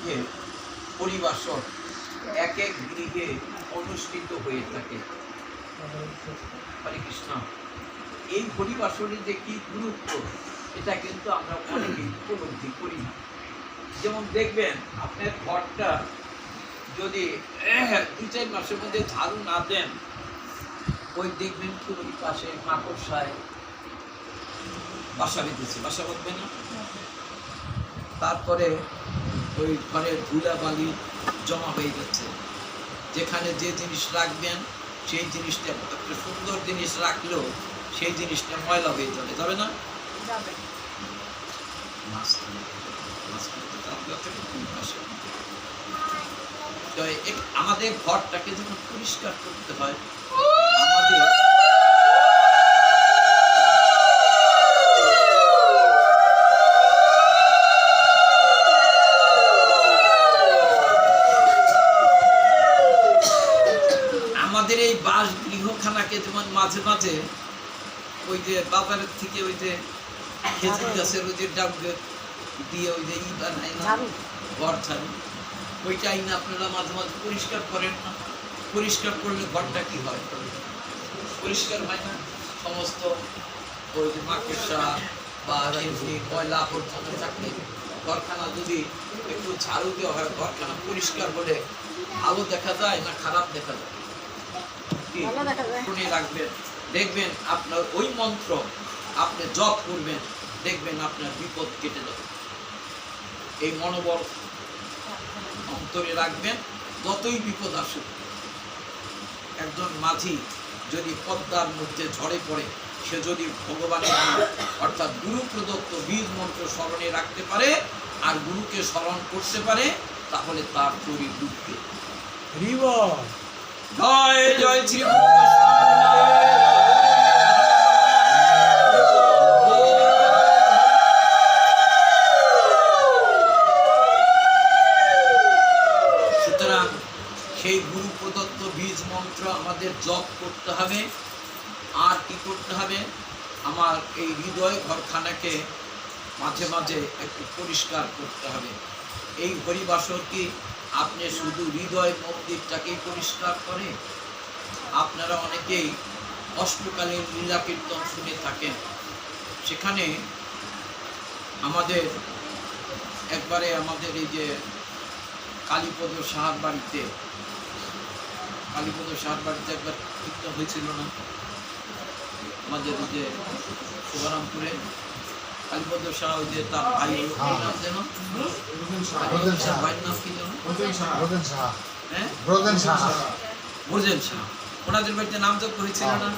মধ্যে পরিবাসন এক এক গৃহে অনুষ্ঠিত হয়ে থাকে। হরে কৃষ্ণ। এই পরিবাসনের যে কি গুরুত্ব, এটা কিন্তু আমরা অনেকে উপলব্ধি করি না। যেমন দেখবেন, আপনার ঘরটা যদি 2-4 মাসের মধ্যে ঝাড়ু না দেন, ওই দেখবেন কি ওই পাশে মাকড়সায় বাসা বেঁধেছে, বাসা বাঁধবে না? তারপরে ওই ঘরে ধুলা বালি জমা হয়ে যাচ্ছে। যেখানে যে জিনিস রাখবেন সেই জিনিসটা, একটা সুন্দর জিনিস রাখলেও সেই জিনিসটা ময়লা হয়ে যাবে, যাবে না? আমাদের ঘরটাকে যখন পরিষ্কার করতে হয়, আমাদের আমাদের এই বাস গৃহখানাকে যেমন মাঝে মাঝে ওই যে বাজারের থেকে ওই যে খেজুর গাছের ওই যে ডাব দিয়ে ওই যে বানায় না, ঘর ছাড়ু, ওইটাই না আপনারা মাঝে মাঝে পরিষ্কার করেন না? পরিষ্কার করলে ঘরটা কি হয়? পরিষ্কার হয় না। সমস্ত ওই যে মাকড়সা বা এমনি ময়লা আবর্জনা থাকলে ঘরখানা যদি একটু ঝাড়ু দেওয়া হয়, ঘরখানা পরিষ্কার হলে ভালো দেখা যায় না খারাপ দেখা যায়? শুনে রাখবেন, দেখবেন আপনার ওই মন্ত্র আপনি জপ করবেন, দেখবেন আপনার বিপদ কেটে যাবে। এই মনোবল অন্তরে রাখবেন, যতই বিপদ আসুক। একজন মাঝি যদি পদ্মার মধ্যে ঝড়ে পড়ে, সে যদি ভগবানের নাম অর্থাৎ গুরু প্রদত্ত বীজ মন্ত্র স্মরণে রাখতে পারে আর গুরুকে স্মরণ করতে পারে, তাহলে তার তরি ডুববে। জয় জয় শ্রী সুতরাং সেই গুরু প্রদত্ত বীজ মন্ত্র আমাদের জপ করতে হবে। আর কি করতে হবে? আমার এই হৃদয় ঘরখানাকে মাঝে মাঝে একটু পরিষ্কার করতে হবে। এই হরিবাসর কি আপনি শুধু হৃদয় মন্দিরটাকেই পরিষ্কার করে? আপনারা অনেকেই অষ্টকালীন লীলা কীর্তন শুনে থাকেন। সেখানে আমাদের একবারে আমাদের এই যে কালীপদ সাহার বাড়িতে, কালীপদ সাহার বাড়িতে একবার কীর্তন হয়েছিল না? আমাদের যে শুভারামপুরে কালীপদ শাহ, ওই যে তার ভাই নাম যেন, ভাইয়ের নাম কি যেন? ব্রজেন শাহ। ওনাদের বাড়িতে নামযজ্ঞ হয়েছিল না?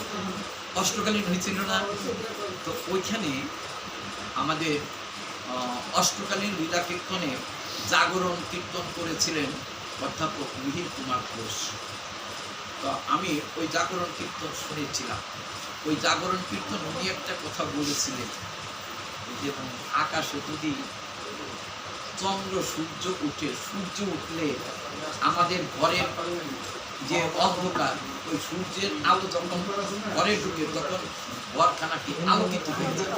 অষ্টকালীন হয়েছিল না? তো ওইখানে আমাদের অষ্টকালীন লীলা কীর্তনে জাগরণ কীর্তন করেছিলেন অধ্যাপক মিহির কুমার ঘোষ। তো আমি ওই জাগরণ কীর্তন শুনেছিলাম। ওই জাগরণ কীর্তন উনি একটা কথা বলেছিলেন, যে আকাশে যদি চন্দ্র সূর্য উঠে, সূর্য উঠলে আমাদের ঘরের যে অন্ধকার, ওই সূর্যের আলো যখন ঘরে ঢুকে তখন ঘরখানা কি আলোকিত হয়ে যায়,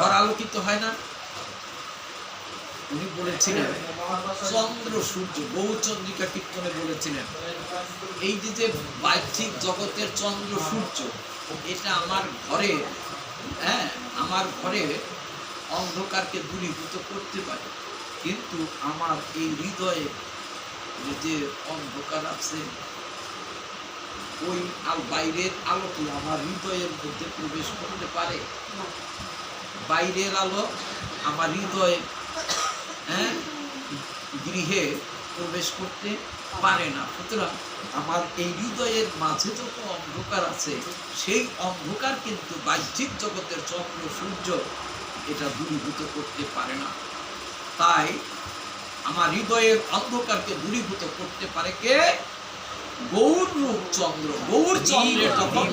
ঘর আলোকিত হয় না? উনি বলেছিলেন চন্দ্র সূর্য, বহুচন্দ্রিকা কীর্তনে বলেছিলেন, এই যে বাহ্যিক জগতের চন্দ্র সূর্য, এটা আমার ঘরে, আমার ঘরে অন্ধকারকে দূরীভূত করতে পারে, কিন্তু আমার এই হৃদয়ে যে অন্ধকার আছে, ওই বাইরের আলো কি আমার হৃদয়ের মধ্যে প্রবেশ করতে পারে? বাইরের আলো আমার হৃদয়ে গৃহে প্রবেশ করতে পারে না। সুতরাং আমার এই হৃদয়ের মাঝে যত অন্ধকার আছে, সেই অন্ধকার কিন্তু বাহ্যিক জগতের চন্দ্র সূর্য এটা দূরীভূত করতে পারে না। তাই আমার হৃদয়ের অন্ধকারকে দূরীভূত করতে পারে কে? গৌর রূপ চন্দ্র। গৌর চন্দ্রের যখন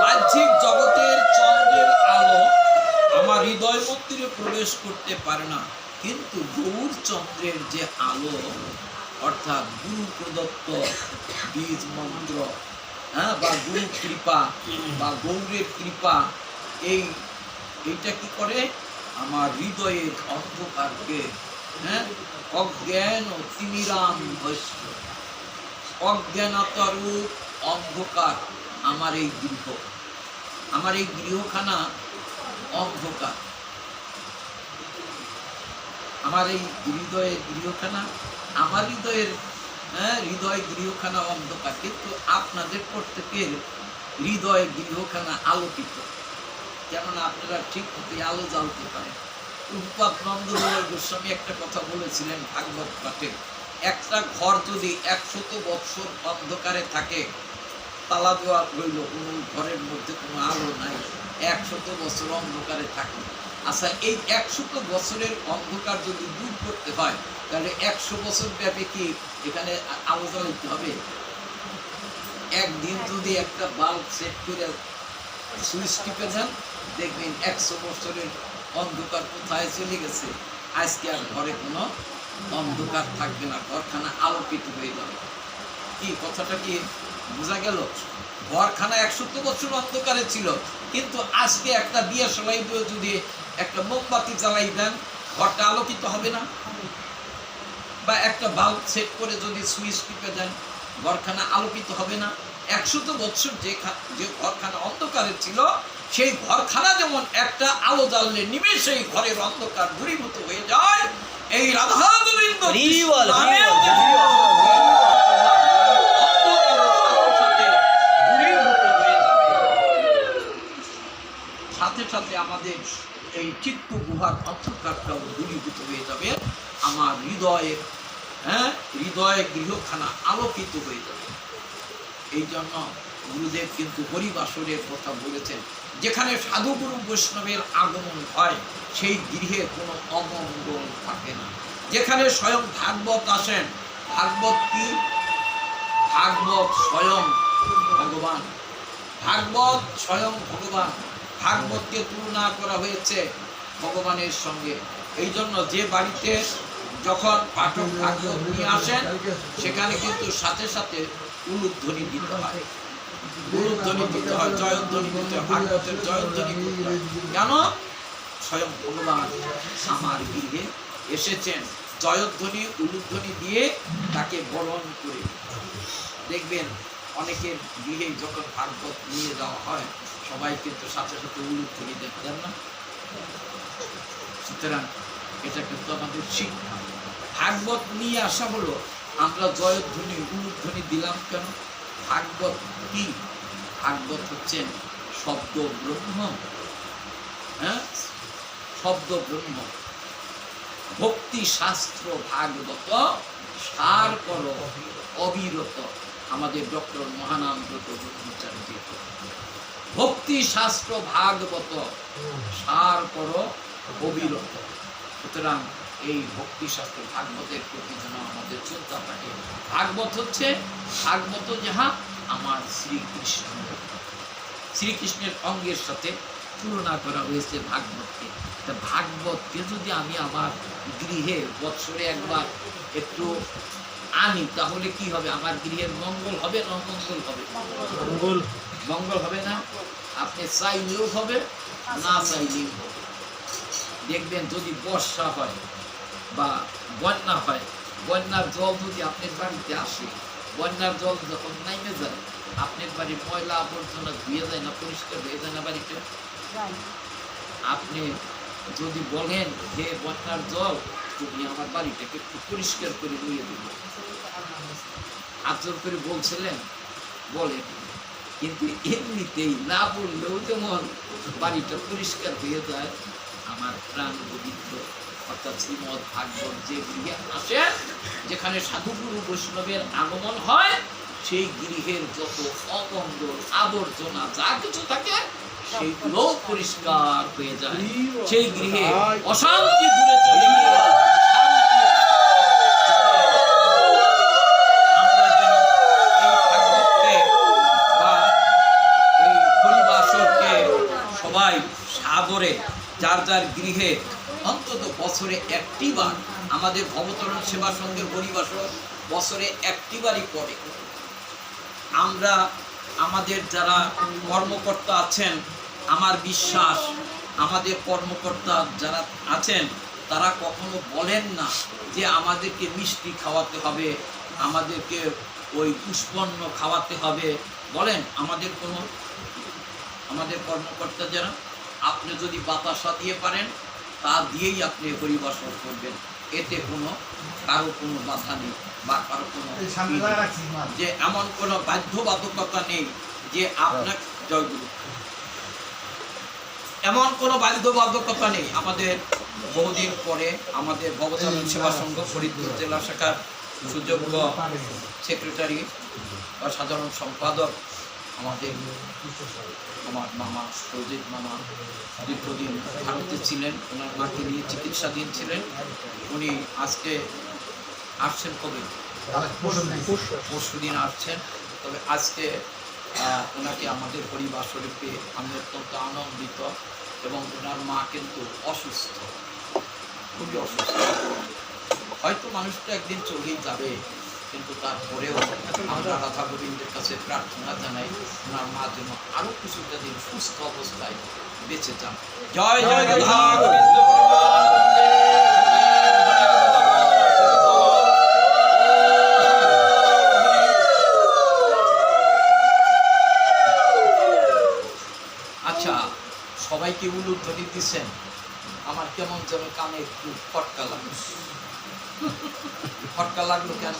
বাহ্যিক জগতের চন্দ্রের আলো আমার হৃদয় মন্দিরে প্রবেশ করতে পারে না, কিন্তু গৌর চন্দ্রের যে আলো অর্থাৎ গুরু প্রদত্ত বীজ মন্ত্র, হ্যাঁ, বা গুরু কৃপা বা গৌরের কৃপা, এইটা কি করে আমার হৃদয়ের অন্ধকারকে, হ্যাঁ, অজ্ঞান ও তিমিরাম ভস্ম, অজ্ঞানতারূপ অন্ধকার আমার এই গৃহ, আমার এই গৃহখানা অন্ধকার, আমার এই হৃদয়ের গৃহখানা, আমার হৃদয়ের, হ্যাঁ, হৃদয় গৃহখানা অন্ধকার, কিন্তু আপনাদের প্রত্যেকের হৃদয় গৃহখানা আলোকিত। কেননা আপনারা ঠিক মতো আলো জ্বালতে পারেন। প্রভুপাদ নন্দলাল গোস্বামী একটা কথা বলেছিলেন ভাগবত পাঠে, একটা ঘর যদি 100 বৎসর অন্ধকারে থাকে, তালা দেওয়া রইল, কোনো ঘরের মধ্যে কোনো আলো নাই, 100 বছর অন্ধকারে থাকে। আচ্ছা, এই 100 বছরের অন্ধকার যদি দূর করতে হয়, তাহলে 100 বছর ব্যাপী কি এখানে আলো জ্বালাইতে হবে? একদিন যদি একটা বাল্ব সেট করে সুইচ টিপে যান, দেখবেন 100 বছরের অন্ধকার কোথায় চলে গেছে। আজকে আর ঘরে কোনো অন্ধকার থাকবে না, ঘরখানা আলোকিত হয়ে যাবে। কি কথাটা কি বোঝা গেল? ঘরখানা 100 বছর অন্ধকারে ছিল, কিন্তু আজকে একটা দিয়ে সলাই দিয়ে যদি একটা মোমবাতি জ্বালাই দেন, ঘরটা আলোকিত হবে না? বা একটা বাল্ব সেট করে যদি সুইচ টিপে দেন, ঘরখানা আলোকিত হবে না? 100 বছর যে ঘরখানা অন্ধকারে ছিল, সেই ঘরখানা যেমন একটা আলো জ্বাললে নিমেষেই ঘরের অন্ধকার দূরীভূত হয়ে যায়, এই রাধা গোবিন্দ সাথে সাথে আমাদের এই চিত্ত গুহার অন্ধকারটাও দূরীভূত হয়ে যাবে, আমার হৃদয়ের, হ্যাঁ, হৃদয় গৃহখানা আলোকিত হয়ে যাবে। এই জন্য গুরুদেব কিন্তু হরিবাসরের কথা বলেছেন, যেখানে সাধু গুরু বৈষ্ণবের আগমন হয় সেই গৃহে কোনো অমঙ্গল থাকে না। যেখানে স্বয়ং ভাগবত আসেন, ভাগবত কি? ভাগবত স্বয়ং ভগবান, ভাগবত স্বয়ং ভগবান। ভাগবতকে তুলনা করা হয়েছে ভগবানের সঙ্গে। এই জন্য যে বাড়িতে যখন পাঠক ভাগবত নিয়ে আসেন, সেখানে কিন্তু সাথে সাথে উলুধ্বনি দিতে হয়, উলুধ্বনি দিতে হয়, জয়ধ্বনি দিতে হয়, ভাগবতের জয়ধ্বনি করতে হয়। কেন? স্বয়ং ভগবান আমার গৃহে এসেছেন, জয়ধ্বনি উলুধ্বনি দিয়ে তাকে বরণ করে। দেখবেন অনেকের গৃহে যখন ভাগবত নিয়ে যাওয়া হয়, সবাই কিন্তু সাথে সাথে উলুধ্বনি দেখতেন না। সুতরাং এটা কিন্তু আমাদের শিক্ষা। ভাগবত নিয়ে আসা হলো, আমরা জয়ধ্বনি উলুধ্বনি দিলাম কেন? ভাগবত কি? ভাগবত হচ্ছেন শব্দ ব্রহ্ম, হ্যাঁ, শব্দ ব্রহ্ম। ভক্তি শাস্ত্র ভাগবত সার কর অবিরত, আমাদের ডক্টর মহানামব্রত ব্রহ্মচারী। ভক্তি শাস্ত্র ভাগবত সার কর অবিরত। সুতরাং এই ভক্তি শাস্ত্র ভাগবতের প্রতি যেন আমাদের চিন্তা থাকে। ভাগবত হচ্ছে, ভাগবত যাহা আমার শ্রীকৃষ্ণ, শ্রীকৃষ্ণের অঙ্গের সাথে তুলনা করা হয়েছে ভাগবতকে। তা ভাগবতকে যদি আমি আমার গৃহে বৎসরে একবার একটু আনি, তাহলে কি হবে? আমার গৃহের মঙ্গল হবে না অমঙ্গল হবে? মঙ্গল। মঙ্গল হবে না? আপনি চাইলেও হবে, না চাইলেও হবে। দেখবেন যদি বর্ষা হয় বা বন্যা হয়, বন্যার জল যদি আপনার বাড়িতে আসে, বন্যার জল যখন নাইমে যায়, আপনার বাড়ির ময়লা আবর্জনা ধুয়ে যায় না, পরিষ্কার হয়ে যায় না বাড়িতে? আপনি যদি বলেন, হে বন্যার জল, তুমি আমার বাড়িটাকে একটু পরিষ্কার করে নিয়ে দেবে, আচর করে বলছিলেন, বলেন। কিন্তু এমনিতেই না বললেও যেমন বাড়িটা পরিষ্কার হয়ে যায়, আমার প্রাণ গোবিন্দ অর্থাৎ শ্রীমদ ভাগবত যে গৃহে আসে, যেখানে সাধুগুরু বৈষ্ণবের আগমন হয়, সেই গৃহের যত অমঙ্গল আবর্জনা যা কিছু থাকে সেইগুলো পরিষ্কার হয়ে যায়। সেই গৃহে অশান্তি দূরে চলে গিয়ে আমরা যেন এই ভাগবতকে বা এই হরিবাসরকে সবাই সাদরে যার যার গৃহে অন্তত বছরে একটি বার, আমাদের ভবতরণ সেবা সংঘের হরিবাসর বছরে একটি বারই পড়ে। আমরা আমাদের যারা কর্মকর্তা আছেন, আমার বিশ্বাস আমাদের কর্মকর্তা যারা আছেন তারা কখনো বলেন না যে আমাদেরকে মিষ্টি খাওয়াতে হবে, আমাদেরকে ওই পুষ্পন্ন খাওয়াতে হবে। বলেন আমাদের কর্মকর্তা যারা, আপনি যদি বাতাসা দিয়ে পারেন তা দিয়েই আপনি পরিবেশন করবেন, এতে কারো কোনো বাধা নেই বা কারো কোনো যে এমন কোনো বাধ্যবাধকতা নেই যে আপনার জয়গুরু, এমন কোনো বাধ্যবাধকতা নেই। আমাদের বহুদিন পরে আমাদের ভবচরণ সেবা সংঘ ফরিদপুর জেলা শাখার সুযোগ্য সেক্রেটারি বা সাধারণ সম্পাদক আমার মামা সৌজিৎ মামা দীর্ঘদিন ভারতে ছিলেন, ওনার মাকে নিয়ে চিকিৎসাধীন ছিলেন। উনি আজকে আসছেন, কবে পরশুদিন আসছেন। তবে আজকে ওনাকে আমাদের পরিবার শরীফে আমি অত্যন্ত আনন্দিত, এবং ওনার মা কিন্তু অসুস্থ, খুবই অসুস্থ। হয়তো মানুষটা একদিন চলেই যাবে, কিন্তু তারপরেও আমরা রাধা গোবিন্দের কাছে প্রার্থনা জানাই ওনার মা যেন আরো কিছুটা দিন সুস্থ অবস্থায় বেঁচে যান। জয় জয় রাধা গোবিন্দ। আচ্ছা, সবাইকে উলুধ্বনি দিচ্ছেন, আমার কেমন যেন কানে একটু ফটকা লাগলো। ফটকা লাগলো কেন?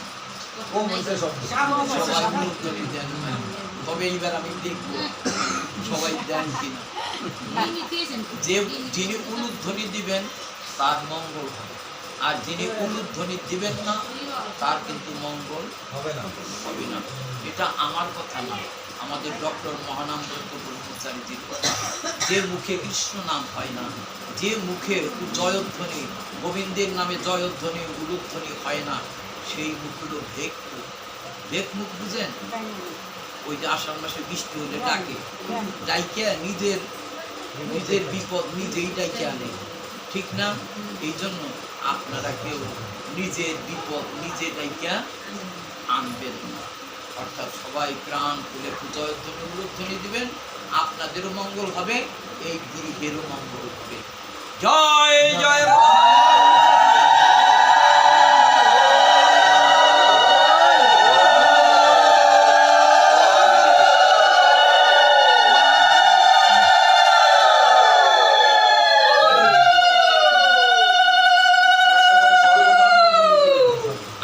সবাই উলুধ্বনি দেন, তবে এইবার আমি দেখবো সবাই দেন কিনা। যিনি উলুধ্বনি দিবেন তার মঙ্গল হবে, আর যিনি উলুধ্বনি দিবেন না তার কিন্তু মঙ্গল হবে না। এটা আমার কথা না, আমাদের ডক্টর মহানামদত্ত ব্রহ্মচারীজির কথা। যে মুখে কৃষ্ণ নাম হয় না, যে মুখে জয়ধ্বনি, গোবিন্দের নামে জয়ধ্বনি উলুধ্বনি হয় না, সেই মুখগুলো ভেক মুখ বুঝেন? ওই যে আষাঢ় মাসে বৃষ্টি হলে ডাকে নিজের বিপদ নিজেই ডাইকে আনে, ঠিক না? এই জন্য আপনারা কেউ নিজের বিপদ নিজে ডাইকা আনবেন না। অর্থাৎ সবাই প্রাণ খুলে জয়ধ্বনি উলুধ্বনি দিবেন, আপনাদেরও মঙ্গল হবে, এই গৃহেরও মঙ্গল হবে। জয় জয়।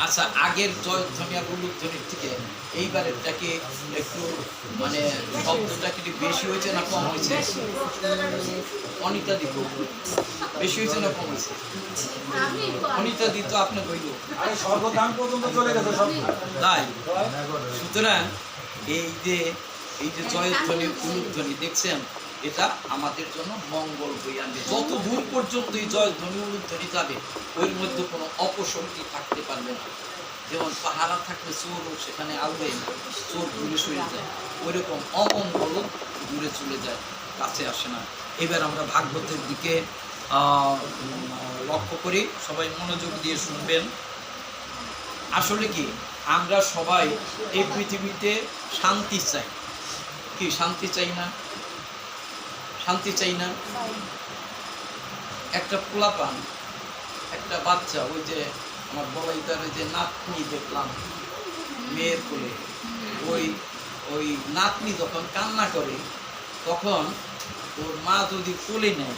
আচ্ছা, আগের জয়ধ্বনি আর উলুধ্বনির থেকে এইবারেরটাকে একটু মানে শব্দটা কি বেশি হয়েছে না কম হয়েছে? অনিতা দিব বেশি হয়েছে না কম হয়েছে? অনিতা দিত আপনি বইল তাই। সুতরাং এই যে জয়ধ্বনি উলুধ্বনি দেখছেন, এটা আমাদের জন্য মঙ্গল বই আনবে। যত দূর পর্যন্ত এই জয়ধ্বনি উলুধ্বনি যাবে, ওর মধ্যে কোনো অপশক্তি থাকতে পারবে না। যেমন পাহারা থাকলে চোর সেখানে আউড়ে না, চোর দূরে সরে যায়, ওইরকম অমঙ্গল দূরে চলে যায়, কাছে আসে না। এবার আমরা ভাগবতের দিকে লক্ষ্য করি, সবাই মনোযোগ দিয়ে শুনবেন। আসলে কি, আমরা সবাই এই পৃথিবীতে শান্তি চাই, কি শান্তি চাই না? শান্তি চাই না? একটা পোলাপান, একটা বাচ্চা, ওই যে আমার বলাইতারে যে নাতনি দেখলাম মেয়ের কোলে, ওই নাতনি যখন কান্না করে তখন ওর মা যদি কোলে নেয়,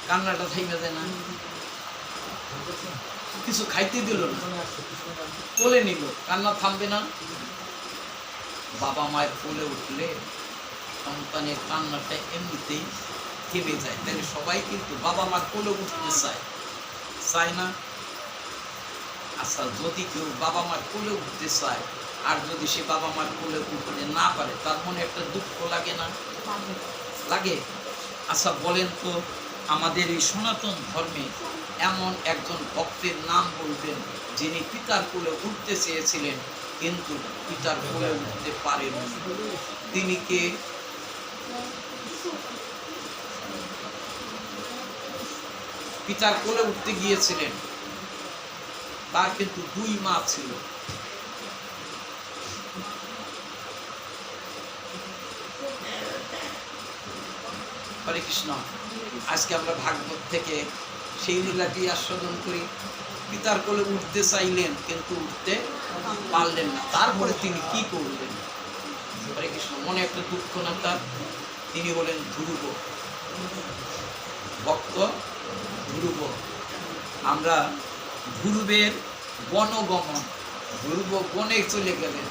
কান্নাটা থাইমা যায় না? কিছু খাইতে দিল না, কোলে নিল, কান্না থামবে না? বাবা মায়ের কোলে উঠলে সন্তানের কান্নাটা এমনিতেই থেমে যায়। তাহলে সবাই কিন্তু বাবা মার কোলে উঠতে চায় না? আচ্ছা, যদি কেউ বাবা মার কোলে উঠতে চায় আর যদি সে বাবা মার কোলে উঠতে না পারে, তার মনে একটা দুঃখ লাগে না? লাগে। আচ্ছা বলেন তো, আমাদের এই সনাতন ধর্মে এমন একজন ভক্তের নাম বলবেন যিনি পিতার কোলে উঠতে চেয়েছিলেন কিন্তু পিতার কোলে উঠতে পারেন? তিনি কে? পিতার কোলে উঠতে গিয়েছিলেন, তার কিন্তু দুই মা ছিল। হরে কৃষ্ণ। আজকে আমরা ভাগবত থেকে সেই লীলাটি আস্বাদন করি। পিতার কোলে উঠতে চাইলেন কিন্তু উঠতে পারলেন না, তারপরে তিনি কি করলেন? হরে কৃষ্ণ। মনে একটা দুঃখ না তার, তিনি বলেন ধ্রুব, ভক্ত ধ্রুব। আমরা ধ্রুবের বনগমন, ধ্রুব বনে চলে গেলেন,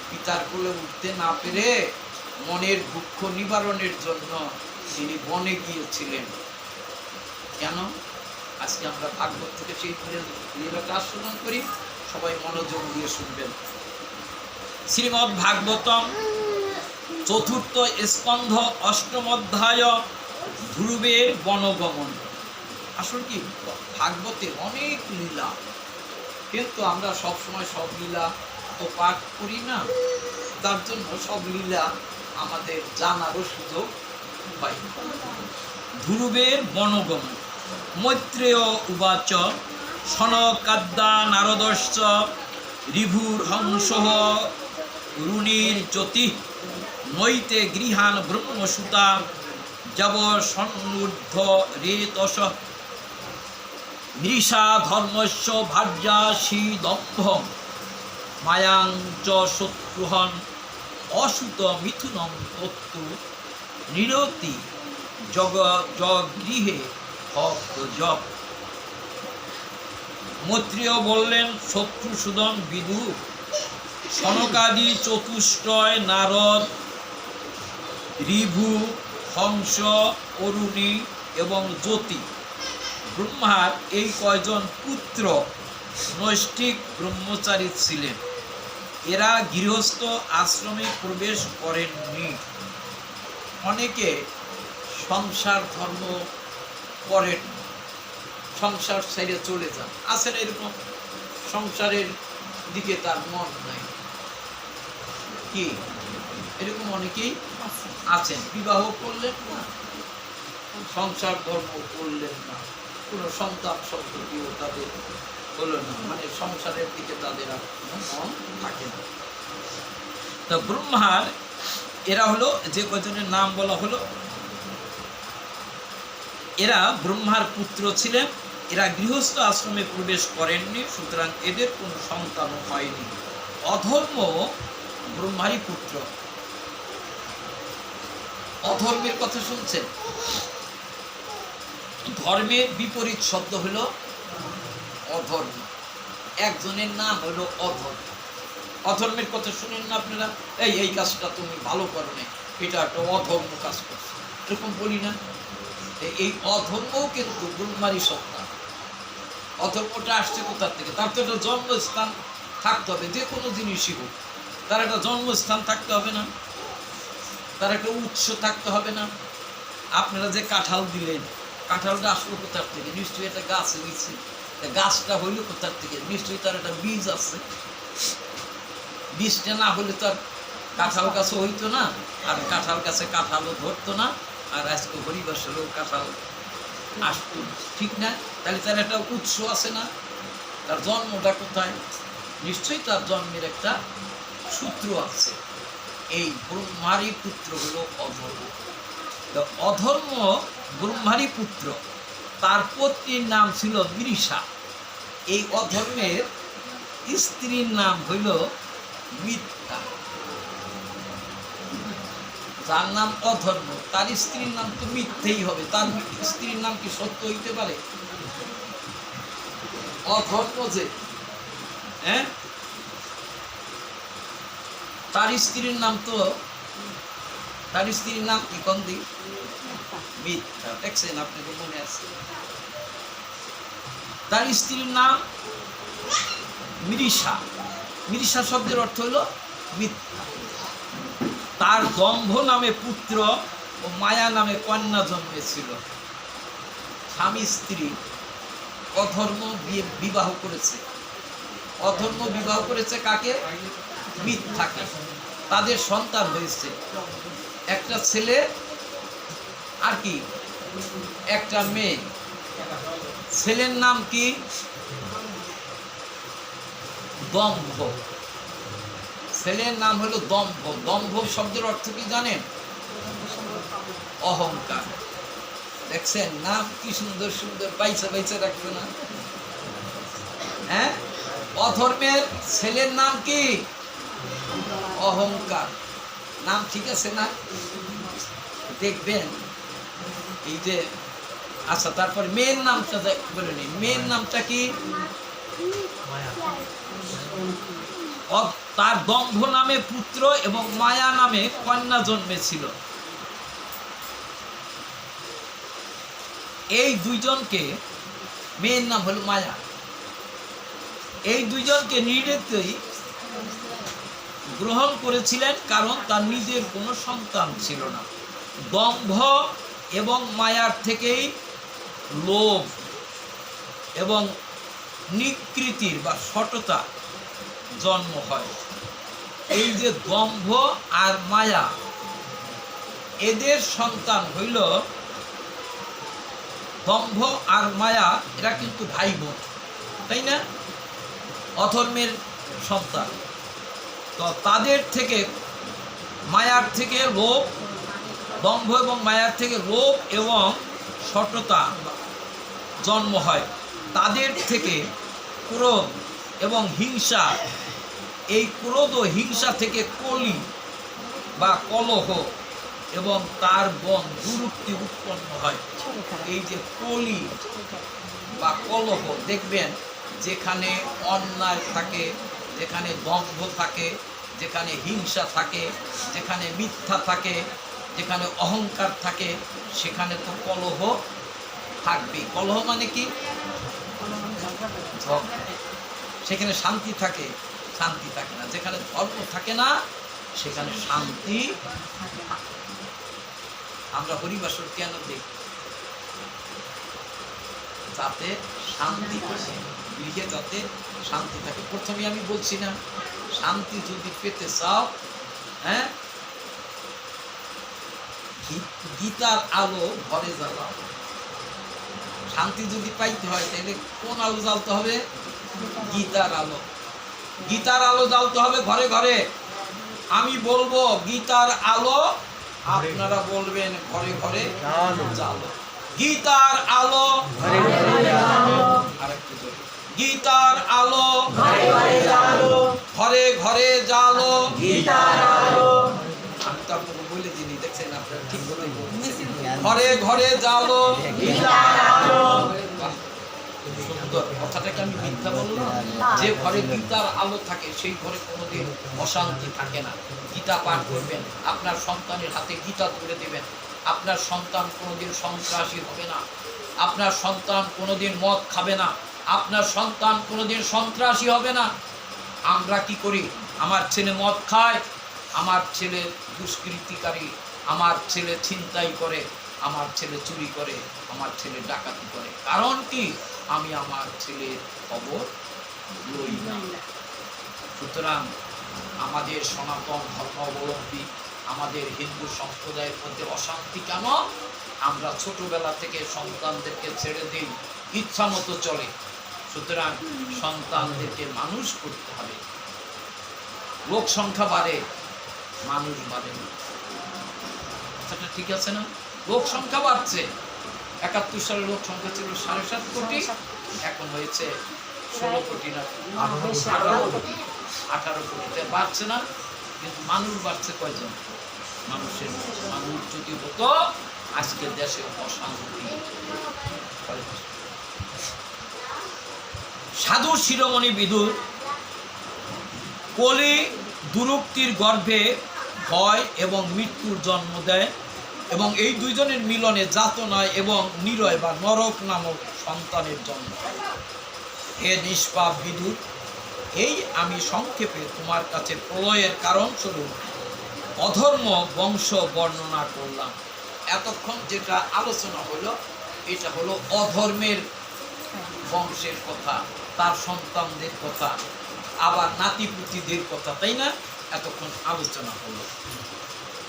পিতার কোলে উঠতে না পেরে মনের দুঃখ নিবারণের জন্য তিনি বনে গিয়েছিলেন। কেন? আজকে আমরা ভাগবত থেকে সেই লীলাটা আস্বাদন করি, সবাই মনোযোগ দিয়ে শুনবেন। শ্রীমদ্ ভাগবতম চতুর্থ স্কন্ধ অষ্টম অধ্যায় ধ্রুবের বনগমন। আসলে কি ভাগবতে অনেক লীলা, কিন্তু আমরা সব সময় সব লীলা তো পাঠ করি না, তার জন্য সব লীলা আমাদের জানারও সুযোগ পাই। ধ্রুবের বনগমন। মৈত্রেয় উবাচ সনকাদ্যা নারদশ্চ ঋভুর হংসঃ রুণীর জ্যোতি নৈতে গৃহান ব্রহ্মসুতা যব সন্নুর্ধ রেতস মৃষা ধর্মস্য ভার্যা শীদম্ভ মায়াঞ্চ শত্রুহন অসুত মিথুনম তত্তু নিরতি জগৃহে ভক্ত জপ। মৈত্রেয় বললেন, শত্রুসূদন বিদু সনকাদি চতুষ্টয় নারদ ঋভু হংস অরুণী এবং জ্যোতি ব্রহ্মার এই কয়জন পুত্র নৈষ্ঠিক ব্রহ্মচারী ছিলেন। এরা গৃহস্থ আশ্রমে প্রবেশ করেননি। অনেকে সংসার ধর্ম করেন, সংসার ছেড়ে চলে যান, আছেন এরকম, সংসারের দিকে তার মন নাই, কি এরকম অনেকেই আছেন। বিবাহ করলেন না, সংসার ধর্ম করলেন না, কোনো সন্তান সন্ততিও তাদের হলো না, মানে সংসারের দিকে তাদের আর মন থাকে না। তা ব্রহ্মার এরা হলো যে কয়জনের নাম বলা হলো, এরা ব্রহ্মার পুত্র ছিলেন। এরা গৃহস্থ আশ্রমে প্রবেশ করেননি, সুতরাং এদের কোনো সন্তানও হয়নি। অধর্ম ব্রহ্মারই পুত্র। অধর্মের কথা শুনছেন? ধর্মের বিপরীত শব্দ হলো অধর্ম। একজনের নাম হলো অধর্ম। অধর্মের কথা শুনেন না আপনারা? এই কাজটা তুমি ভালো করো না, এটা একটা অধর্ম কাজ করছো, এরকম বলি না? এই অধর্মও কিন্তু ব্রহ্মারই সত্তা। অধর্মটা আসছে কোথার থেকে? তার তো একটা জন্মস্থান থাকতে হবে, যে কোনো জিনিসই হোক তার একটা জন্মস্থান থাকতে হবে না? তার একটা উৎস থাকতে হবে না? আপনারা যে কাঁঠাল দিলেন, কাঁঠালটা আসলো কোথার থেকে? নিশ্চয়ই একটা গাছে দিচ্ছে। গাছটা হইল কোথার থেকে? নিশ্চয়ই তার একটা বীজ আছে। বীজটা না হলে তো আর কাঁঠাল গাছও হইতো না, আর কাঁঠাল গাছে কাঁঠালও ধরতো না, আর আজকে হরিবাসেরও কাঁঠাল আসতো, ঠিক না? তাহলে তার একটা উৎস আছে না? তার জন্মটা কোথায়? নিশ্চয়ই তার জন্মের একটা সূত্র আছে। এই ব্রহ্মারই পুত্র হলো অধর্ম। অধর্ম ব্রহ্মারই পুত্র। তার পত্নীর নাম ছিল মৃষা। এই অধর্মের স্ত্রীর নাম হইল মিথ্যা। যার নাম অধর্ম তার স্ত্রীর নাম তো মিথ্যেই হবে। তার স্ত্রীর নাম কি সত্য হইতে পারে? অধর্ম যে, হ্যাঁ, তার স্ত্রীর নাম তো, তার স্ত্রীর নাম কি কন্দি? মিথ্যা। দেখছেন, আপনাদের মনে আছে? তার স্ত্রীর নাম মৃষা। মৃষা শব্দের অর্থ হলো মিথ্যা। তার দম্ভ নামে পুত্র ও মায়া নামে কন্যা জন্মেছিল। স্বামী স্ত্রী অধর্ম বিবাহ করেছে। অধর্ম বিবাহ করেছে কাকে? মিথ্যাকে। তাদের সন্তান হয়েছে, একটা ছেলে আর কি একটা মেয়ে। ছেলের নাম কি? দম্ভ। ছেলের নাম হলো দম্ভ। দম্ভ শব্দের অর্থ কি জানেন? অহংকার। দেখছেন নাম কি সুন্দর সুন্দর বাইচা বাইচা রাখছে না? হ্যাঁ, অধর্মের ছেলের নাম কি? অহংকার। নাম ঠিক আছে না? দেখবেন এই যে, আচ্ছা তারপর মেয়ের নামটা বলে নি। মেয়ের নামটা কি? তার দম্ভ নামে পুত্র এবং মায়া নামে কন্যা জন্মেছিল। এই দুইজনকে, মেয়ের নাম হলো মায়া, এই দুইজনকে নির্দেশই গ্রহণ করেছিলেন, কারণ তার নিজের কোনো সন্তান ছিল না। দম্ভ এবং মায়ার থেকেই লোভ এবং নিকৃতির বা সততা জন্ম হয়। এই যে দম্ভ আর মায়া, এদের সন্তান হইল, দম্ভ আর মায়া এরা কিন্তু ভাই বোন, তাই না? অধর্মের সন্তান। তো তাদের থেকে, মায়ার থেকে লোভ, দম্ভ এবং মায়ার থেকে লোভ এবং সততা জন্ম হয়। তাদের থেকে ক্রোধ এবং হিংসা, এই ক্রোধ ও হিংসা থেকে কলি বা কলহ এবং তার বন দুরুক্তি উৎপন্ন হয়। এই যে কলি বা কলহ, দেখবেন যেখানে অন্যায় থাকে, যেখানে দম্ভ থাকে, যেখানে হিংসা থাকে, যেখানে মিথ্যা থাকে, যেখানে অহংকার থাকে, সেখানে তো কলহ থাকবে। কলহ মানে কি? সেখানে শান্তি থাকে? শান্তি থাকে না। যেখানে ধর্ম থাকে না, সেখানে শান্তি। আমরা হরিবাসর কেন দেখি? যাতে শান্তি থাকে, গৃহে যাতে শান্তি থাকে। প্রথমে আমি বলছি না, শান্তি যদি পেতে চাও, হ্যাঁ, গীতার আলো ঘরে জ্বালাও। শান্তি যদি পাইতে হয়, তাহলে কোন আলো জ্বালতে হবে? গীতার আলো। গীতার আলো জ্বালতে হবে ঘরে ঘরে। আমি বলবো গীতার আলো, আপনারা বলবেন ঘরে ঘরে জ্বালো। গীতার আলো, আরেকটু জোরে, গীতার আলো ঘরে ঘরে জ্বালো। আমি তো আপনাকে বলে দিই, দেখছেন আপনারা ঠিক বলে ঘরে ঘরে জ্বালো। সুন্দর কথাটাকে আমি মিথ্যা বললাম? যে ঘরে গীতার আলো থাকে, সেই ঘরে কোনোদিন অশান্তি থাকে না। গীতা পাঠ করবেন, আপনার সন্তানের হাতে গীতা তুলে দেবেন, আপনার সন্তান কোনোদিন সন্ত্রাসী হবে না, আপনার সন্তান কোনোদিন মদ খাবে না, আপনার সন্তান কোনোদিন সন্ত্রাসী হবে না। আমরা কি করি? আমার ছেলে মদ খায়, আমার ছেলে দুষ্কৃতিকারী, আমার ছেলে ছিনতাই করে, আমার ছেলে চুরি করে, আমার ছেলে ডাকাতি করে। কারণ কি? আমি আমার ছেলের খবর লই না। সুতরাং আমাদের সনাতন ধর্মাবলম্বী, আমাদের হিন্দু সম্প্রদায়ের মধ্যে অশান্তি কেন? আমরা ছোটবেলা থেকে সন্তানদেরকে ছেড়ে দিই, ইচ্ছা মতো চলে। সুতরাং সন্তানদেরকে মানুষ করতে হবে। লোক সংখ্যা বাড়ে, মানুষ বাড়ে না। কথাটা ঠিক আছে না? লোক সংখ্যা বাড়ছে। ৭১ সালে লোক সংখ্যা ছিল ৭.৫ কোটি, এখন হয়েছে ১৬ কোটি না ১৮ কোটি। ১৮ কোটিতে বাড়ছে না, কিন্তু মানুষ বাড়ছে কয়জন? মানুষের মানুষ যদি হতো, আজকে দেশে অশান্তি। সাধু শিরোমণি বিদুর কলি দুরুক্তির গর্ভে ভয় এবং মৃত্যুর জন্ম দেয়, এবং এই দুইজনের মিলনে যাতনায় এবং নিরয় বা নরক নামক সন্তানের জন্ম। হে নিষ্পাপ বিদুর, এই আমি সংক্ষেপে তোমার কাছে প্রলয়ের কারণ স্বরূপ অধর্ম বংশ বর্ণনা করলাম। এতক্ষণ যেটা আলোচনা হলো, এটা হলো অধর্মের বংশের কথা, তার সন্তানদের কথা, আবার নাতিপুতিদের কথা, তাই না? এতক্ষণ আলোচনা হলো।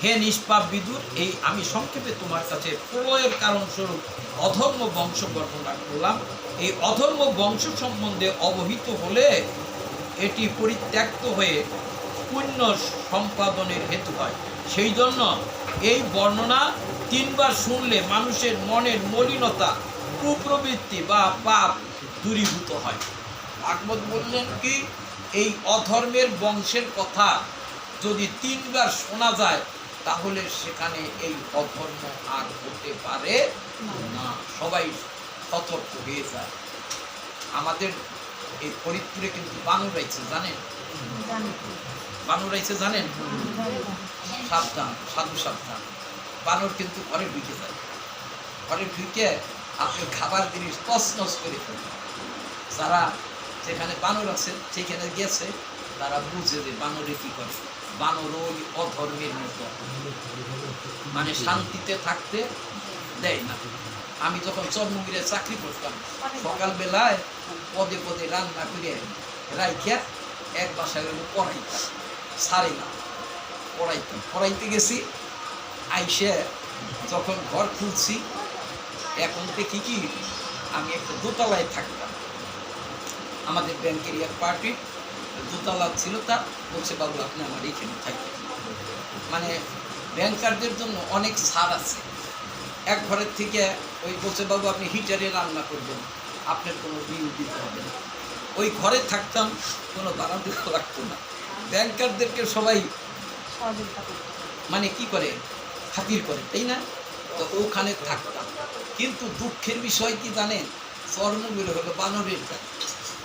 হে নিষ্পাপ বিদুর, এই আমি সংক্ষেপে তোমার কাছে প্রলয়ের কারণ স্বরূপ অধর্ম বংশ বর্ণনা করলাম। এই অধর্ম বংশ সম্বন্ধে অবহিত হলে এটি পরিত্যক্ত হয়ে পুণ্য সম্পাদনের হেতু হয়। সেই জন্য এই বর্ণনা 3 বার শুনলে মানুষের মনের মলিনতা, কুপ্রবৃত্তি বা পাপ দূরীভূত হয়। ভাগবত বললেন কি, এই অধর্মের বংশের কথা যদি 3 বার শোনা যায় তাহলে সেখানে এই অধর্ম আর হতে পারে না। সবাই সতর্ক হয়ে যায়। আমাদের এই ফরিদপুরে কিন্তু বানর আইছে, জানেন? বানর আইছে জানেন? সাবধান, সাধু সাবধান। বানর কিন্তু ঘরে ঢুকে যায়, ঘরে ঢুকে আপনার খাবার জিনিস তছনছ করে ফেলে। যারা যেখানে বানর আছে সেখানে গেছে তারা বুঝে যে বানরে কি করে। বানর ওই অধর্মের মতো, মানে শান্তিতে থাকতে দেয় না। আমি যখন চরমুগিরে চাকরি করতাম, সকালবেলায় পদে পদে রান্না করে রাইখা এক বাসায় পড়াইতাম, সারে না পড়াইতে গেছি। আইসে যখন ঘর খুলছি, এখন দেখি কি আমি একটা দোতলায় থাকতাম, আমাদের ব্যাংকের এক পার্টি দোতলা ছিল। তা বলছে, বাবু আপনি আমার এখানে থাকবেন, মানে ব্যাংকারদের জন্য অনেক ছাড় আছে। এক ঘরের থেকে ওই বলছে, বাবু আপনি হিটারে রান্না করবেন, আপনার কোনো বিল দিতে হবে না। ওই ঘরে থাকতাম, কোনো ভাড়া দেওয়া লাগতো না। ব্যাংকারদেরকে সবাই মানে কি করে, খাতির করে, তাই না? তো ওখানে থাকতাম। কিন্তু দুঃখের বিষয় কি জানেন, চর্মগুলো হলো বানরের জাত।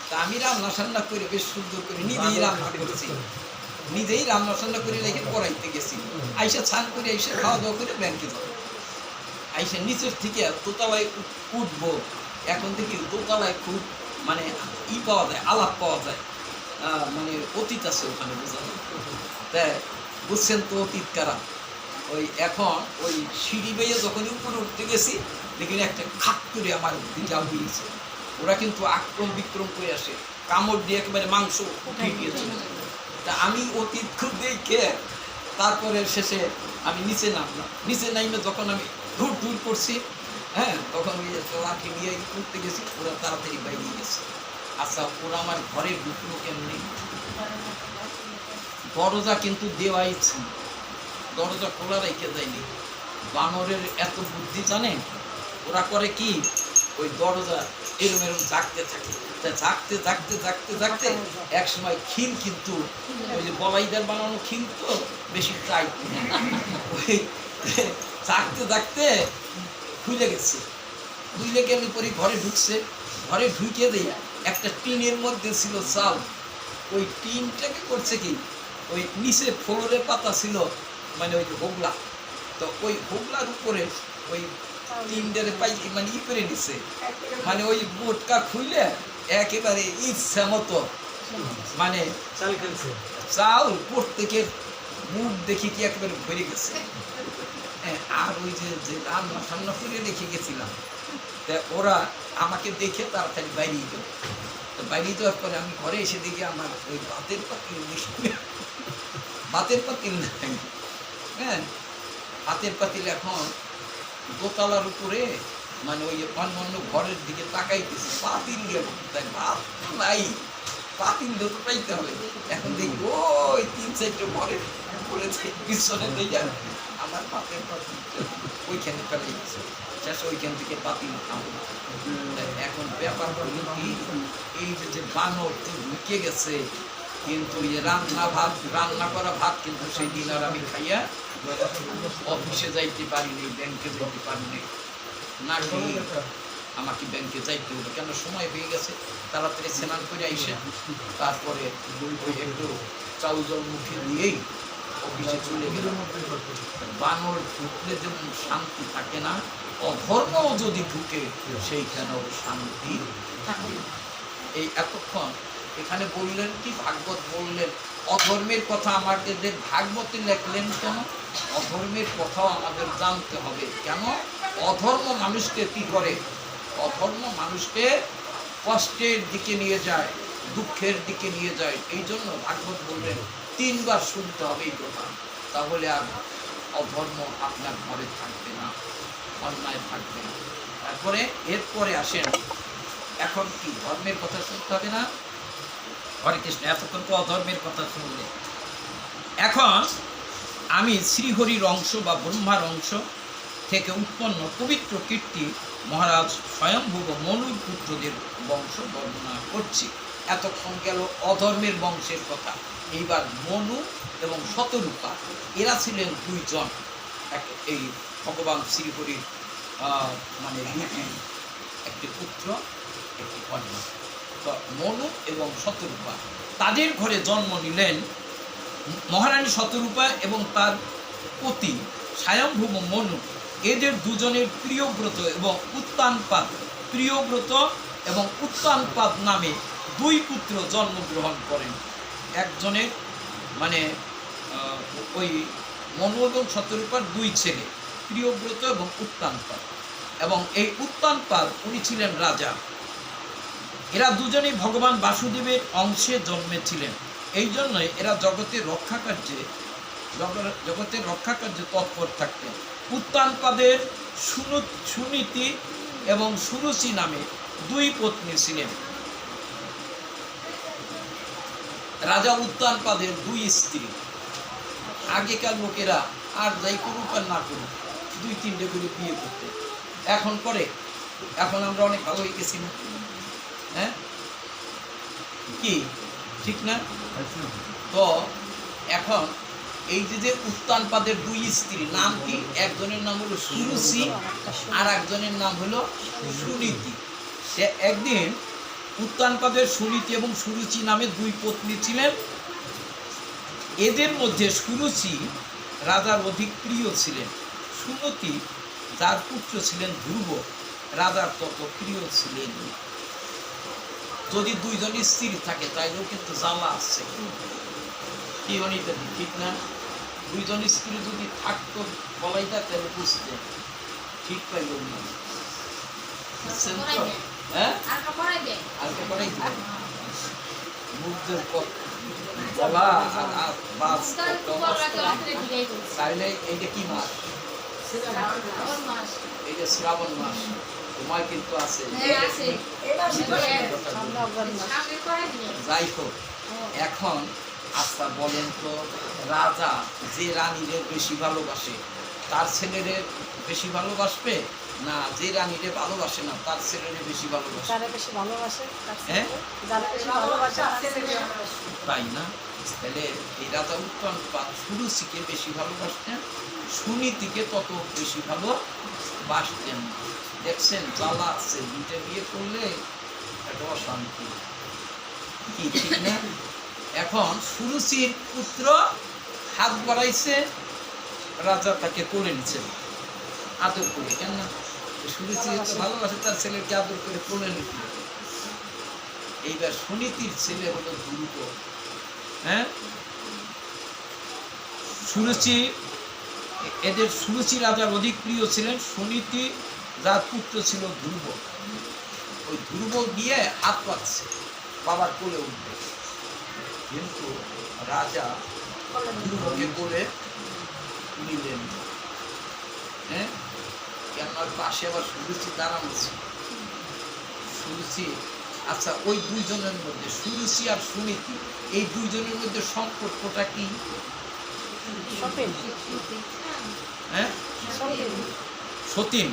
তা আমি রান্না সান্না করে বেশ সুন্দর করে নিজেই রান্না করেছি, নিজেই রান্না সান্না করে রেখে পড়াইতে গেছি। আইসা ছান করে আইসা খাওয়া দাওয়া করে ব্যাংকে যাবো। আইসা নিচের থেকে দোতলায় উঠবো। এখন দেখি দোতলায় খুব মানে পাওয়া যায়, আলাপ পাওয়া যায়, মানে অতীত আছে ওখানে, বোঝা যায়। তাই বুঝছেন তো অতীত কারা? ওই এখন ওই সিঁড়ি বেয়ে যখন উপরে উঠতে গেছি, দেখি একটা খাট করে আমার দিকে দিয়েছে। ওরা কিন্তু আক্রম বিক্রম করে আসে, কামড় দিয়ে একেবারে মাংস উঠিয়ে চলে যায়। তা আমি অতীত খুব দেখে তারপরে শেষে আমি নিচে নামলাম। নিচে নামে যখন আমি ধূর ধূর করছি, হ্যাঁ, তখন ওই লাঠি নিয়ে উঠতে গেছি, ওরা তাড়াতাড়ি বাইরে গেছে। আচ্ছা, ওরা আমার ঘরে ঢুকলো কেমনি? দরজা কিন্তু দেওয়াই ছিল, দরজা খোলা রেখে যায়নি। বানরের এত বুদ্ধি জানেন, ওরা করে কি, ওই দরজা এরম এরম জাগতে থাকে। জাগতে জাগতে জাগতে জাগতে এক সময় খিল, কিন্তু ওই যে বলাইদার বানানো খিল তো বেশি টাইট, ওই জাগতে জাগতে খুলে গেছে। খুলে গেলে পরে ঘরে ঢুকছে। ঘরে ঢুকে দিয়ে একটা টিনের মধ্যে ছিল চাল। ওই টিনটাকে করছে কি, ওই নিচে ফ্লোরে পাতা ছিল, মানে ওই হোগলা। তো ওই হোগলার উপরে ওই টিনটারে পাই মানে করে নিছে, মানে ওই মোটকা খুলে একেবারে ইচ্ছা মতো মানে চাউল প্রত্যেকের মুখ দেখি কি একেবারে ভরে গেছে। আর ওই যে রান্না ঠান্না করে রেখে গেছিলাম, তা ওরা আমাকে দেখে তাড়াতাড়ি বাইরে গেল। তো বাইরে যাওয়ার পরে আমি ঘরে এসে দেখি আমার ওই ভাতের পাতিল নাই। হ্যাঁ, ভাতের পাতিল এখন দোতলার উপরে, মানে ওই অন্য ঘরের দিকে তাকাইতেছে, পাতিল গেল, তাই ভাত নাই, পাতিল তো পাইতে হবে। এখন দেখি ওই 3-4টা ঘরের উপরে পিছনে দেখে আমার ভাতের পাতিল ওইখানে ফেলে গেছে। শেষে ওইখান থেকে পাতিল খাবো। এখন ব্যাপার হলো কি, এই যে বানর তো ঢুকে গেছে, কিন্তু এই রান্না করা ভাত কিন্তু সেই দিন আর আমি খাইয়া অফিসে যাইতে পারিনি, ব্যাংকে যাইতে পারিনি। না কি আমাকে ব্যাংকে যাইতে হলো, কেন সময় হয়ে গেছে। তাড়াতাড়ি স্নান করে আইসে তারপরে ওই একটু চাউল জল মুখে দিয়েই অফিসে চলে গেল। বানর ঢুকলে যেমন শান্তি থাকে না, অধর্মও যদি ঢুকে সেইখানেও শান্তি থাকে। এই এতক্ষণ এখানে বললেন কি, ভাগবত বললেন অধর্মের কথা আমাদের ভাগবতে লেখলেন কেন? অধর্মের কথাও আমাদের জানতে হবে। কেন? অধর্ম মানুষকে কি করে? অধর্ম মানুষকে কষ্টের দিকে নিয়ে যায়, দুঃখের দিকে নিয়ে যায়। এই জন্য ভাগবত বললেন 3 বার শুনতে হবে এই কথা, তাহলে আর অধর্ম আপনার ঘরে থাকবে না, অন্যায় থাকবে না। তারপরে এরপরে আসেন, এখন কি ধর্মের কথা শুনতে হবে না? হরে কৃষ্ণ, এতক্ষণ তো অধর্মের কথা শুনলে। এখন আমি শ্রীহরির অংশ বা ব্রহ্মার অংশ থেকে উৎপন্ন পবিত্র কীর্তি মহারাজ স্বয়ংভূব মনুর পুত্রদের বংশ বর্ণনা করছি। এতক্ষণ গেল অধর্মের বংশের কথা। এইবার মনু এবং শতরূপা এরা ছিলেন দুইজন এই ভগবান শ্রীহরির মানে দুটি, একটি পুত্র একটি কন্যা। তো মনু এবং শতরূপা তাদের ঘরে জন্ম নিলেন মহারানী শতরূপা এবং তার পতি স্বয়ংভূম মনু। এদের দুজনের প্রিয়ব্রত এবং উত্তানপাদ নামে দুই পুত্র জন্মগ্রহণ করেন। একজনের মানে ওই মনু এবং শতরূপার দুই ছেলে, প্রিয়ব্রত এবং উত্তানপাদ। এবং এই উত্তানপাদ উনি ছিলেন রাজা। এরা দুজনেই ভগবান বাসুদেবের অংশে জন্মেছিলেন। এই জন্যই এরা জগতের রক্ষাকার্যে তৎপর থাকতেন। উত্তানপাদের সুনীতি এবং সুরুচি নামে দুই পত্নী ছিলেন। রাজা উত্তানপাদের দুই স্ত্রী। আগেকার লোকেরা আর যাই করুক আর না করুক 2-3টে করে বিয়ে করতে, এখন করে। এখন আমরা অনেক ভালো হয়ে গেছি না? হ্যাঁ, কি ঠিক না? তো এখন এই যে উত্তানপাদের দুই স্ত্রী নাম কি? একজনের নাম হলো সুরুচি আর একজনের নাম হলো সুনীতি। সে একদিন উত্তানপাদের সুনীতি এবং সুরুচি নামে দুই পত্নী ছিলেন। এদের মধ্যে সুরুচি রাজার অধিক প্রিয় ছিলেন। সুমতি যার পুত্র ছিলেন ধ্রুব রাজার তত প্রিয় ছিলেন। যদি দুইজনই স্ত্রী থাকে তাইলেও কিন্তু জ্বালা আছে, কি অনিতা ঠিক না? দুইজন স্ত্রী যদি থাকতো বলাইটা তাহলে বুঝতে ঠিক পাইল না। হ্যাঁ, তাইলে এইটা কি মাস? এইটা শ্রাবণ মাস। তোমার কিন্তু আছে। যাই হোক, এখন আচ্ছা বলেন তো, রাজা যে রানীদের বেশি ভালোবাসে তার ছেলেদের বেশি ভালোবাসবে না যে রানীরে ভালোবাসে না তার ছেলেরে বেশি ভালোবাসে? হ্যাঁ, তাই না? তাহলে এই রাজা উত্তানপাদ সুরুচিকে বেশি ভালোবাসতেন, সুনীতিকে তত বেশি ভালোবাসতেন। দেখছেন জ্বালা আছে, দুইটা বিয়ে করলে একটা অশান্তি, কি ঠিক না? এখন সুরুচির পুত্র হাত বাড়াইছে, রাজা তাকে কোলে নিচ্ছে, আদর করে। কেন না? সুরুচি ভালোবাসে তার ছেলেকে আদর করে কোলে নিতে। এইবার সুনীতির ছেলে হলো ধ্রুব। হ্যাঁ, সুরুচি এদের সুরুচি রাজার অধিক প্রিয় ছিলেন। সুনীতি যার পুত্র ছিল ধ্রুব, ওই ধ্রুব গিয়ে হাত পাচ্ছে বাবার কোলে উঠবে, কিন্তু রাজা ধ্রুবকে কোলে নিলেন। হ্যাঁ, কেন? পাশে আবার সুরুচি দাঁড়ানো ছিল। সুরুচি, আচ্ছা ওই দুইজনের মধ্যে সুরুচি আর সুনীতি এই দুইজনের মধ্যে সম্পর্কটা কি? হ্যাঁ, সতীন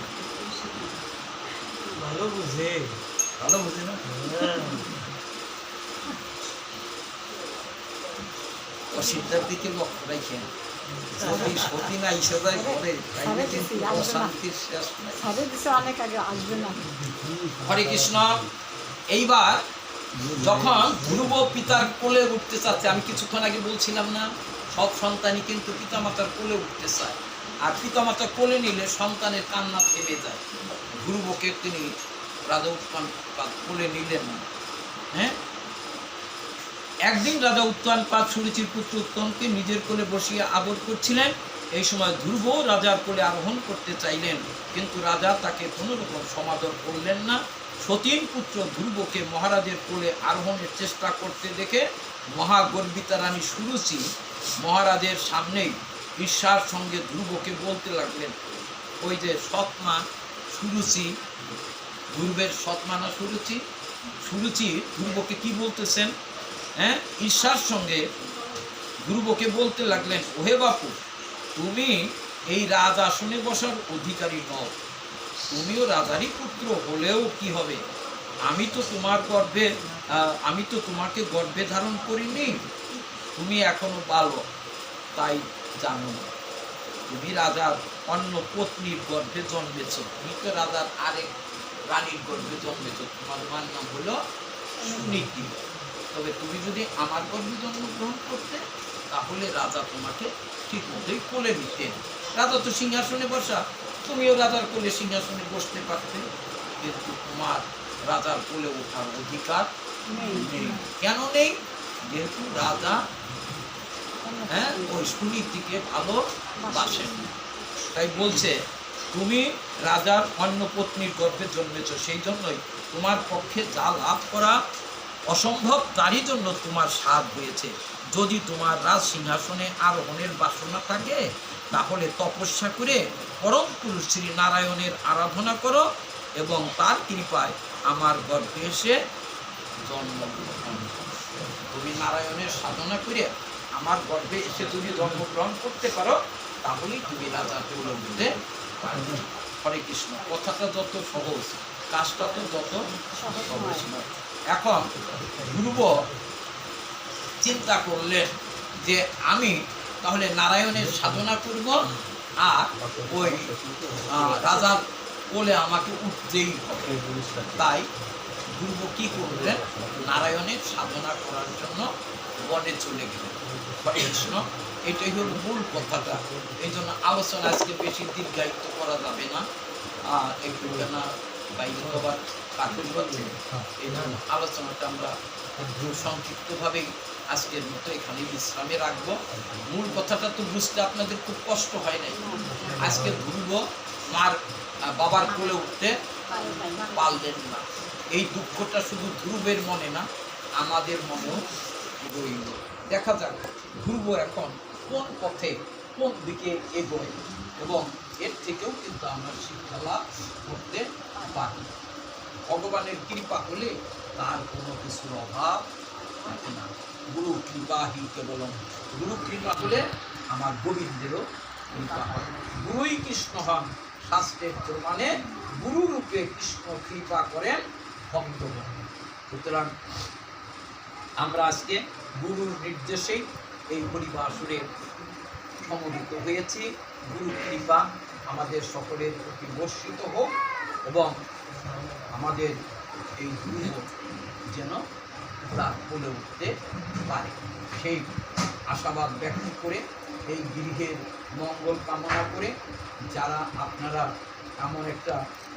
ভালো বুঝে না? অসিদ্ধার দিকে লক্ষ্য রাখেন। যদি সতীন আইসা যায় ঘরে তাইলে কিন্তু অশান্তির শেষ নাই। হরে কৃষ্ণ। এইবার যখন ধ্রুব পিতার কোলে উঠতে চাচ্ছে, আমি কিছুক্ষণ আগে বলছিলাম না সব সন্তানই কিন্তু পিতামাতার কোলে উঠতে চায়, আর পিতামাতা কোলে নিলে সন্তানের কান্না থেমে যায়। ধ্রুবকে তিনি রাজা উত্তানপাদ কোলে নিলেন না। হ্যাঁ, একদিন রাজা উত্তানপাদ সুরুচির পুত্র উত্তমকে নিজের কোলে বসিয়ে আদর করছিলেন। এই সময় ধ্রুব রাজার কোলে আরোহণ করতে চাইলেন, কিন্তু রাজা তাকে কোনো রকম সমাদর করলেন না। সতীন পুত্র ধ্রুবকে মহারাজের কোলে আরোহণের চেষ্টা করতে দেখে মহাগর্বিতা রানী সুরুচি মহারাজের সামনেই ঈর্ষার সঙ্গে ধ্রুবকে বলতে লাগলেন, ওই যে সৎমা সুরুচি, ধ্রুবের সৎমা না সুরুচি, সুরুচি ধ্রুবকে কি বলতেছেন? হ্যাঁ, ঈর্ষার সঙ্গে ধ্রুবকে বলতে লাগলেন, ওহে বাপু, তুমি এই রাজ আসনে বসার অধিকারী নও। তুমিও রাজারই পুত্র হলেও কি হবে? আমি তো তোমাকে গর্ভে ধারণ করিনি। তুমি এখনো বালক, তাই জানো না। তুমি রাজার অন্য পত্নীর গর্ভে জন্মেছ। তুমি তো রাজার আরেক রানীর গর্ভে জন্মেছ। তোমার মার নাম হলো সুনীতি। তবে তুমি যদি আমার গর্ভে জন্মগ্রহণ করতে, তাহলে রাজা তোমাকে ঠিক মতোই কোলে নিতেন। রাজা তো সিংহাসনে বসা, তুমিও রাজার কোলে সিংহাসনে বসতে পারতে, কিন্তু তোমার রাজার কোলে ওঠার অধিকার নেই। কেন নেই? যেহেতু রাজা ওই সুনীতিকে ভালোবাসেন। তাই বলছে তুমি রাজার অন্য পত্নীর গর্ভে জন্মেছ, সেই জন্যই তোমার পক্ষে যা লাভ করা অসম্ভব তারই জন্য তোমার সাধ হয়েছে। যদি তোমার রাজ সিংহাসনে আরোহণের বাসনা থাকে, তাহলে তপস্যা করে পরম পুরুষ শ্রী নারায়ণের আরাধনা করো এবং তার কৃপায় আমার গর্ভে এসে জন্মগ্রহণ করো। তুমি নারায়ণের সাধনা করে আমার গর্ভে এসে তুমি জন্মগ্রহণ করতে পারো, তাহলেই তুমি রাজার কোলে উঠতে পারবে। হরে কৃষ্ণ। কথাটা যত সহজ, কাজটা তো যত সহজ নয়। এখন ধ্রুব চিন্তা করলেন যে আমি তাহলে নারায়ণের সাধনা করব, আর ওই রাজার কোলে আমাকে উঠতেই হবে। তাই ধ্রুব কি করলেন? নারায়ণের সাধনা করার জন্য বনে চলে গেলেন। হরে কৃষ্ণ। এটাই হল মূল কথাটা। এই জন্য আলোচনা আজকে বেশি দীর্ঘায়িত করা যাবে না, একটু কেনা বাইরে আবার কাঠুর হচ্ছে, এই জন্য আলোচনাটা আমরা সংক্ষিপ্তভাবেই আজকের মতো এখানে বিশ্রামে রাখবো। মূল কথাটা তো বুঝতে আপনাদের খুব কষ্ট হয় নাই। আজকে ধ্রুব বাবার কোলে উঠতে পারলেন না, এই দুঃখটা শুধু ধ্রুবের মনে না, আমাদের মনেও রইল। দেখা যাক ধ্রুব এখন কোন পথে কোন দিকে এগোয়, এবং এর থেকেও কিন্তু আমরা শিক্ষা লাভ করতে পারি। ভগবানের কৃপা হলে তার কোনো কিছুর অভাব থাকে না। গুরু কৃপা হি কেবলম। গুরু কৃপা হলে আমার গোবিন্দেরও কৃপা হয়। গুরুই কৃষ্ণ হন শাস্ত্রের প্রমাণে, গুরু রূপে কৃষ্ণ কৃপা করেন ভক্তগণ। সুতরাং আমরা আজকে গুরুর নির্দেশেই এই হরিবাসরে সমবেত হয়েছি। গুরু কৃপা আমাদের সকলের প্রতি বর্ষিত হোক, এবং আমাদের এই গুরু যেন তার কোলে উঠতে পারে, সেই আশাবাদ ব্যক্ত করে, এই গৃহের মঙ্গল কামনা করে, যারা আপনারা এমন একটা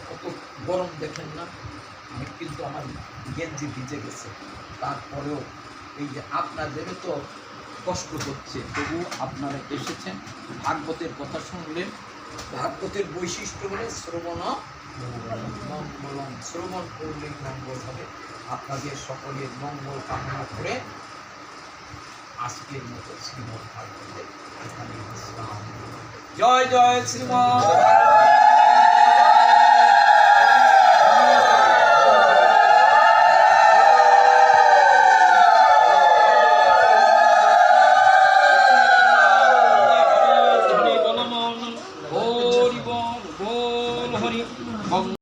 কত গরম দেখেন না, আমি কিন্তু আমার গেঞ্জি ভিজে গেছে, তারপরেও এই যে আপনাদেরও তো কষ্ট হচ্ছে, তবু আপনারা এসেছেন, ভাগবতের কথা শুনলেন। ভাগবতের বৈশিষ্ট্য হলে শ্রবণ মঙ্গলম, শ্রবণ করলেই মঙ্গল হবে। আপনাদের সকলের মঙ্গল কামনা করে আজকের মতো শ্রীমদ্ ভাগবতের এখানে বিশ্রাম। জয় জয় শ্রীমদ্।